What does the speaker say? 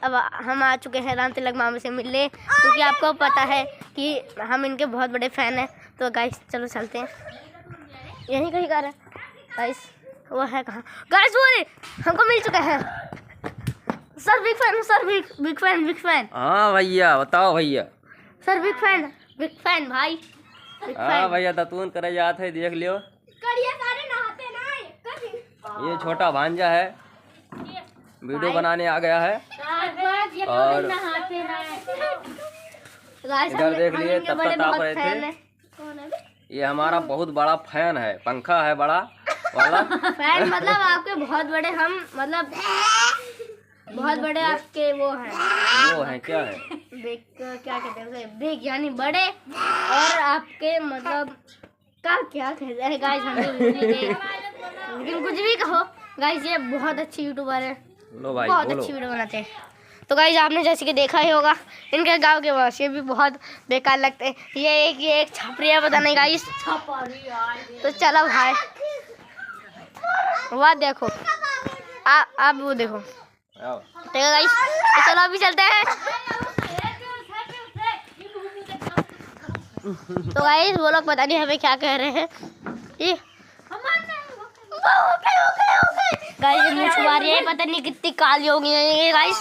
अब हम आ चुके हैं राम तिलक मामा से मिलने, क्योंकि आपको पता है कि हम इनके बहुत बड़े फ़ैन हैं। तो गाइस चलो चलते हैं, यहीं कहीं का है गाइस। वो है कहाँ गाइस? वो हमको मिल चुके हैं sir. Big fan sir, big fan. हाँ भैया बताओ भैया। सर बिग फैन भाई। हाँ भैया दतून करे जात है, देख लियो। ये छोटा भांजा है, वीडियो बनाने आ गया है। और इधर देख लिए तब तक ताप रहे थे। ये हमारा बहुत बड़ा फैन है, पंखा है बड़ा वाला फैन मतलब आपके बहुत बड़े, हम मतलब बहुत बड़े आपके वो हैं क्या है बिग, क्या कहते हैं उसे, बिग यानी बड़े। और आपके मतलब क्या कहते हैं गाइस, हमें लेकिन कुछ भी कहो गाइस, ये बहुत अच्छी यूट्यूबर है। लो भाई बहुत अच्छी वीडियो बनाते हैं। तो गाइस आपने जैसे कि देखा ही होगा, इनके गांव के बस ये भी बहुत बेकार लगते हैं। ये एक छपरी है, पता नहीं गाइस। तो चलो भाई, वाह देखो आप वो देखो। ठीक है गाइस, तो चलो अभी चलते हैं। तो गाइस वो लोग पता नहीं हमें क्या कह रहे हैं। ये गाइस मुझ छुपा रही है, पता नहीं कितनी काली होगी गाइस।